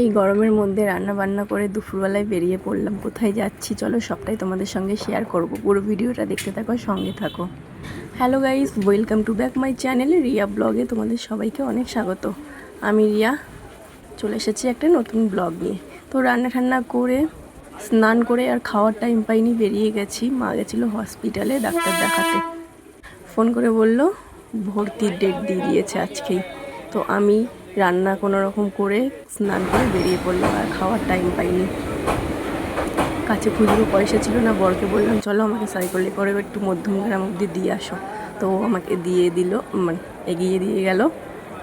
এই গরমের মধ্যে রান্না বান্না করে দুপুরবেলায় বেরিয়ে পড়লাম। কোথায় যাচ্ছি চলো সবটাই তোমাদের সঙ্গে শেয়ার করব। পুরো ভিডিওটা দেখতে থাকো, সঙ্গে থাকো। Hello guys, welcome to back my channel Riya ব্লগে তোমাদের সবাইকে অনেক স্বাগত। আমি রিয়া চলে এসেছি একটা নতুন ব্লগ নিয়ে। তো রান্না ঠান্না করে স্নান করে আর খাওয়ার টাইম পাইনি, বেরিয়ে গেছি। মা গেছিলো হসপিটালে ডাক্তার দেখাতে। ফোন করে বলল ভর্তির ডেট দিয়ে দিয়েছে আজকেই। তো আমি রান্না কোনো রকম করে স্নান করে বেরিয়ে পড়লাম, আর খাওয়ার টাইম পাইনি। কাছে খুচরো পয়সা ছিল না। বরকে বললাম চলো আমাকে সাইকেলে করে একটু মধ্যমগ্রাম অবধি দিয়ে আসো। তো ও আমাকে দিয়ে দিল, মানে এগিয়ে দিয়ে গেল,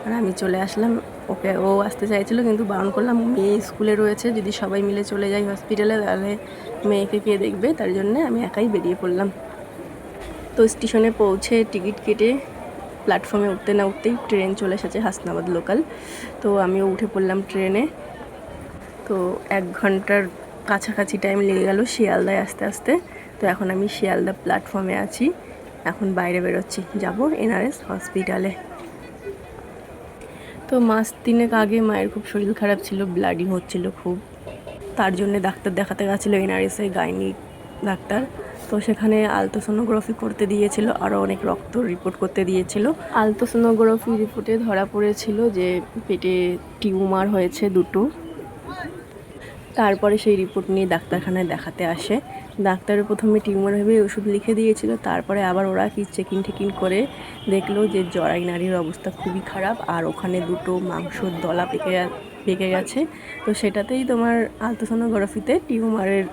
আর আমি চলে আসলাম। ও আসতে চাইছিলো কিন্তু বারণ করলাম, মেয়ে স্কুলে রয়েছে, যদি সবাই মিলে চলে যাই হসপিটালে তাহলে মেয়েকে কে দেখবে, তার জন্যে আমি একাই বেরিয়ে পড়লাম। তো স্টেশনে পৌঁছে টিকিট কেটে প্ল্যাটফর্মে উঠতে না উঠতেই ট্রেন চলে এসেছে, হাসনাবাদ লোকাল। তো আমিও উঠে পড়লাম ট্রেনে। তো 1 ঘন্টার কাছাকাছি টাইম লেগে গেল শিয়ালদায় আসতে আসতে। তো এখন আমি শিয়ালদা প্ল্যাটফর্মে আছি, এখন বাইরে বেরোচ্ছি, যাব এনআরএস হসপিটালে। তো মাস 3 আগে মায়ের খুব শরীর খারাপ ছিল, ব্লাডিং হচ্ছিল খুব, তার জন্য ডাক্তার দেখাতে গেছিলো এনআরএসে, গাইনি ডাক্তার। তো সেখানে আলট্রাসোনোগ্রাফি করতে দিয়েছিল, আরও অনেক রক্ত রিপোর্ট করতে দিয়েছিল। আলট্রাসোনোগ্রাফি রিপোর্টে ধরা পড়েছিল যে পেটে টিউমার হয়েছে 2টো। তারপরে সেই রিপোর্ট নিয়ে ডাক্তারখানায় দেখাতে আসে। ডাক্তারের প্রথমে টিউমার ভেবে ওষুধ লিখে দিয়েছিল, তারপরে আবার ওরা কি চেকিং করে দেখলো যে জরায়ু নাড়ির অবস্থা খুবই খারাপ, আর ওখানে 2টো মাংসর দলা পেকে গেছে। তো সেটাতেই তোমার আলট্রাসোনোগ্রাফিতে টিউমারের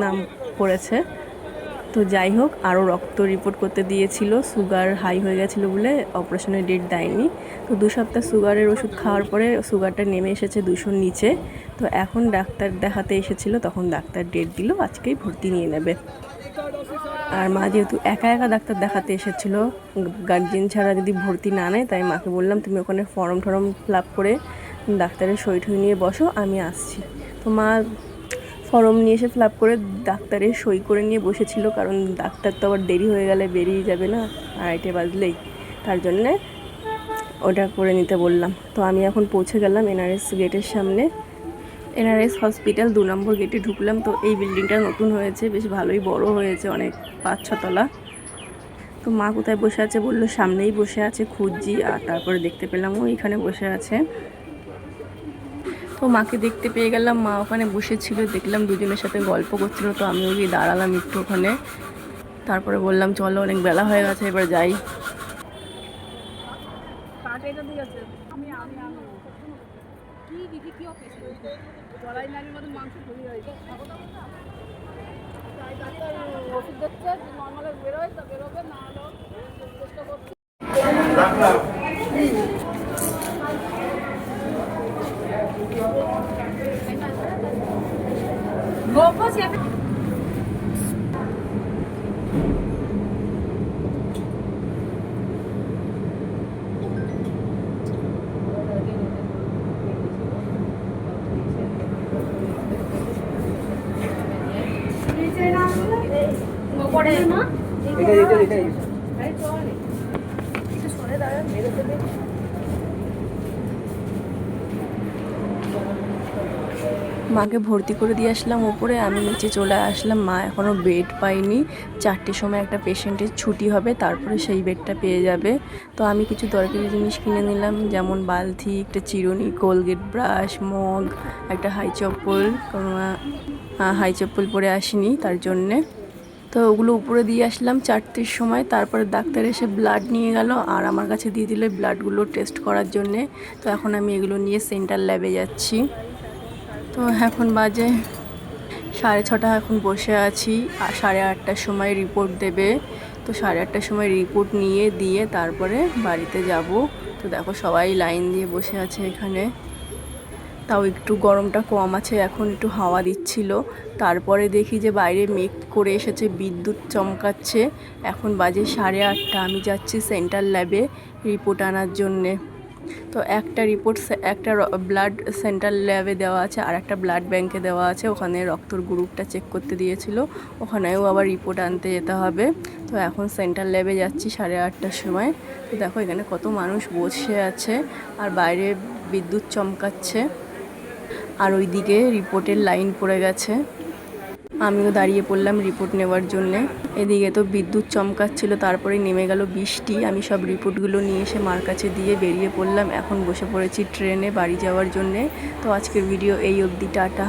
নাম পড়েছে। তো যাই হোক, আরও রক্ত রিপোর্ট করতে দিয়েছিল, সুগার হাই হয়ে গেছিলো বলে অপারেশনের ডেট দেয়নি। তো 2 সপ্তাহ সুগারের ওষুধ খাওয়ার পরে সুগারটা নেমে এসেছে 200-র নিচে। তো এখন ডাক্তার দেখাতে এসেছিলো, তখন ডাক্তার ডেট দিল আজকেই ভর্তি নিয়ে নেবে। আর মা যেহেতু একা একা ডাক্তার দেখাতে এসেছিলো, গার্জেন ছাড়া যদি ভর্তি না নেয়, তাই মাকে বললাম তুমি ওখানে ফর্ম ফিল আপ করে ডাক্তারের সই ঠই নিয়ে বসো, আমি আসছি। তো মা ফর্ম নিয়ে এসে ফিল আপ করে ডাক্তারের সই করে নিয়ে বসেছিল, কারণ ডাক্তার তো আবার দেরি হয়ে গেলে বেরিয়ে যাবে না 2:30 বাজলেই, তার জন্যে ওটা করে নিতে বললাম। তো আমি এখন পৌঁছে গেলাম এনআরএস গেটের সামনে। এনআরএস হসপিটাল 2 নম্বর গেটে ঢুকলাম। তো এই বিল্ডিংটা নতুন হয়েছে, বেশ ভালোই বড় হয়েছে, অনেক 5-6 তলা। তো মা কোথায় বসে আছে বললো সামনেই বসে আছে, খুঁজছি, আর তারপরে দেখতে পেলাম ও এখানে বসে আছে। তো মাকে দেখতে পেয়ে গেলাম, মা ওখানে বসেছিল, দেখলাম দুজনের সাথে গল্প করছিল। তো আমিও গিয়ে দাঁড়ালাম একটু ওখানে, তারপরে বললাম চলো অনেক বেলা হয়ে গেছে, এবার যাই। মাকে ভর্তি করে দিয়ে আসলাম উপরে, আমি নিচে চলে আসলাম। মা এখনও বেড পাইনি, 4টের সময় একটা পেশেন্টের ছুটি হবে, তারপরে সেই বেডটা পেয়ে যাবে। তো আমি কিছু দরকারি জিনিস কিনে নিলাম, যেমন বালতি, একটা চিরুনি, কোলগেট ব্রাশ, মগ, একটা হাই চপ্পল, হাই চপ্পল পরে আসিনি তার জন্যে। তো ওগুলো উপরে দিয়ে আসলাম 4টের সময়। তারপরে ডাক্তার এসে ব্লাড নিয়ে গেল, আর আমার কাছে দিয়ে দিল ব্লাডগুলো টেস্ট করার জন্যে। তো এখন আমি এগুলো নিয়ে সেন্টার ল্যাবে যাচ্ছি। তো এখন বাজে 6:30, এখন বসে আছি, আর 8:30টার সময় রিপোর্ট দেবে। তো 8:30টার সময় রিপোর্ট দিয়ে তারপরে বাড়িতে যাব। তো দেখো সবাই লাইন দিয়ে বসে আছে এখানে, তাও একটু গরমটা কম আছে, এখন একটু হাওয়া দিচ্ছিল। তারপরে দেখি যে বাইরে মেঘ করে এসেছে, বিদ্যুৎ চমকাচ্ছে। এখন বাজে 8:30, আমি যাচ্ছি সেন্টার ল্যাবে রিপোর্ট আনার জন্যে। তো একটা রিপোর্ট, একটা ব্লাড সেন্টার ল্যাবে দেওয়া আছে, আর একটা ব্লাড ব্যাংকে দেওয়া আছে, ওখানে রক্তর গ্রুপটা চেক করতে দিয়েছিল, ওখানেও আবার রিপোর্ট আনতে যেতে হবে। তো এখন সেন্টার ল্যাবে যাচ্ছি 8:30টার সময়। তো দেখো এখানে কত মানুষ বসে আছে, আর বাইরে বিদ্যুৎ চমকাচ্ছে। আর ওইদিকে রিপোর্টের লাইন পড়ে গেছে। আমিও দাঁড়িয়ে পড়লাম রিপোর্ট নেওয়ার জন্যে। এদিকে তো বিদ্যুৎ চমকাচ্ছিল, তারপরে নেমে গেল বৃষ্টি। আমি সব রিপোর্টগুলো নিয়ে এসে মার কাছে দিয়ে বেরিয়ে পড়লাম। এখন বসে পড়েছি ট্রেনে বাড়ি যাওয়ার জন্যে। তো আজকের ভিডিও এই অবধি, টাটা।